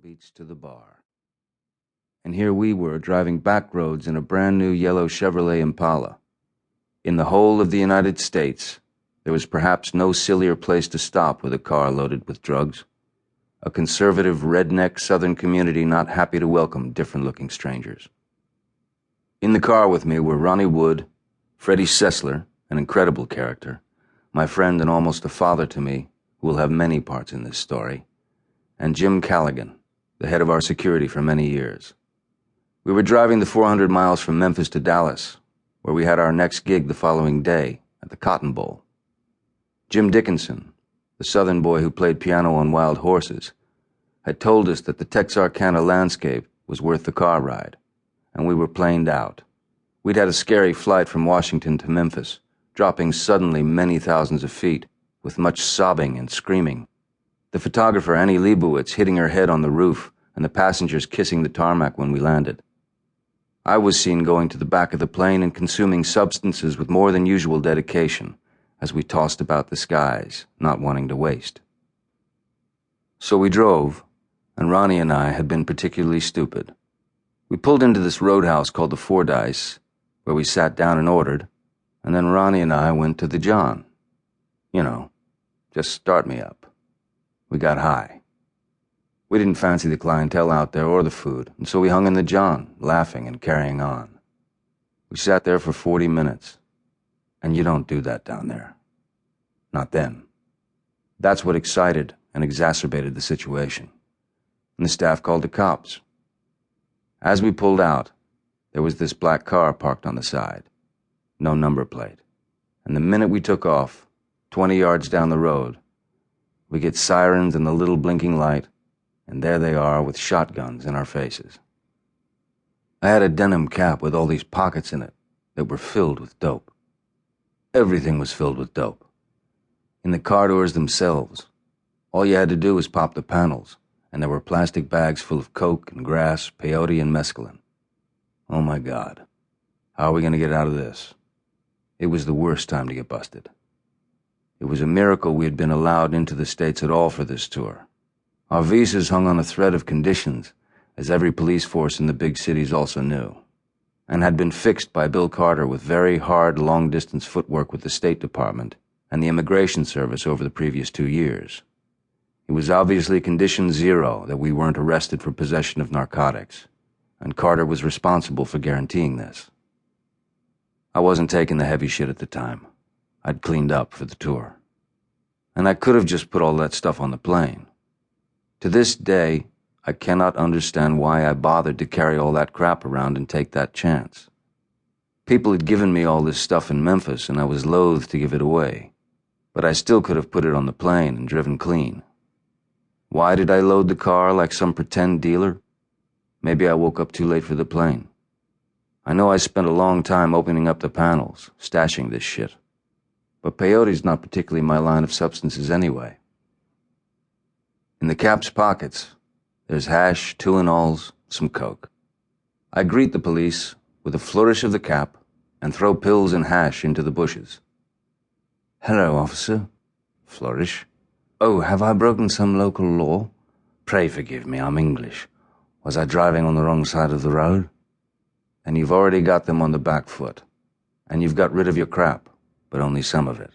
beats to the bar. And here we were, driving back roads in a brand new yellow Chevrolet Impala. In the whole of the United States, there was perhaps no sillier place to stop with a car loaded with drugs. A conservative, redneck Southern community not happy to welcome different-looking strangers. In the car with me were Ronnie Wood, Freddie Sessler, an incredible character, my friend and almost a father to me, who will have many parts in this story, and Jim Callaghan, the head of our security for many years. We were driving the 400 miles from Memphis to Dallas, where we had our next gig the following day at the Cotton Bowl. Jim Dickinson, the Southern boy who played piano on Wild Horses, had told us that the Texarkana landscape was worth the car ride, and we were planed out. We'd had a scary flight from Washington to Memphis, dropping suddenly many thousands of feet, with much sobbing and screaming. The photographer Annie Leibowitz hitting her head on the roof, and the passengers kissing the tarmac when we landed. I was seen going to the back of the plane and consuming substances with more than usual dedication, as we tossed about the skies, not wanting to waste. So we drove, and Ronnie and I had been particularly stupid. We pulled into this roadhouse called the Fordyce, where we sat down and ordered, and then Ronnie and I went to the John. You know, just start me up. We got high. We didn't fancy the clientele out there or the food, and so we hung in the John, laughing and carrying on. We sat there for 40 minutes. And you don't do that down there. Not then. That's what excited and exacerbated the situation. And the staff called the cops. As we pulled out, there was this black car parked on the side. No number plate. And the minute we took off, 20 yards down the road, we get sirens and the little blinking light, and there they are with shotguns in our faces. I had a denim cap with all these pockets in it that were filled with dope. Everything was filled with dope. In the car doors themselves, all you had to do was pop the panels, and there were plastic bags full of coke and grass, peyote and mescaline. Oh my God, how are we going to get out of this? It was the worst time to get busted. It was a miracle we had been allowed into the States at all for this tour. Our visas hung on a thread of conditions, as every police force in the big cities also knew, and had been fixed by Bill Carter with very hard long-distance footwork with the State Department and the Immigration Service over the previous 2 years. It was obviously condition 0 that we weren't arrested for possession of narcotics, and Carter was responsible for guaranteeing this. I wasn't taking the heavy shit at the time. I'd cleaned up for the tour. And I could have just put all that stuff on the plane. To this day, I cannot understand why I bothered to carry all that crap around and take that chance. People had given me all this stuff in Memphis, and I was loath to give it away. But I still could have put it on the plane and driven clean. Why did I load the car like some pretend dealer? Maybe I woke up too late for the plane. I know I spent a long time opening up the panels, stashing this shit. But peyote's not particularly my line of substances anyway. In the cap's pockets, there's hash, 2-in-alls, some coke. I greet the police with a flourish of the cap and throw pills and hash into the bushes. Hello, officer. Flourish. Oh, have I broken some local law? Pray forgive me, I'm English. Was I driving on the wrong side of the road? And you've already got them on the back foot. And you've got rid of your crap, but only some of it.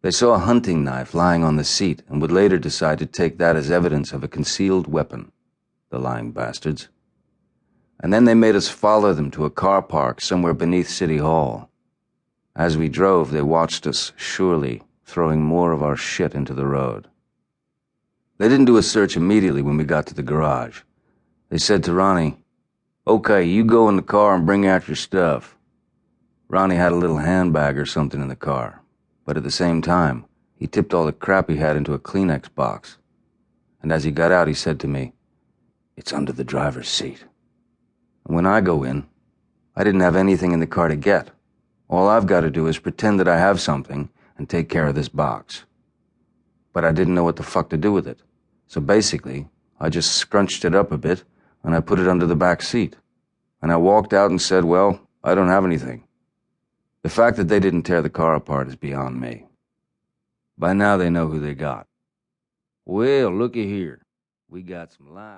They saw a hunting knife lying on the seat and would later decide to take that as evidence of a concealed weapon. The lying bastards. And then they made us follow them to a car park somewhere beneath City Hall. As we drove, they watched us, surely, throwing more of our shit into the road. They didn't do a search immediately when we got to the garage. They said to Ronnie, "Okay, you go in the car and bring out your stuff." Ronnie had a little handbag or something in the car, but at the same time, he tipped all the crap he had into a Kleenex box. And as he got out, he said to me, "It's under the driver's seat." And when I go in, I didn't have anything in the car to get. All I've got to do is pretend that I have something and take care of this box. But I didn't know what the fuck to do with it. So basically, I just scrunched it up a bit and I put it under the back seat. And I walked out and said, "Well, I don't have anything." The fact that they didn't tear the car apart is beyond me. By now they know who they got. Well, looky here. We got some live.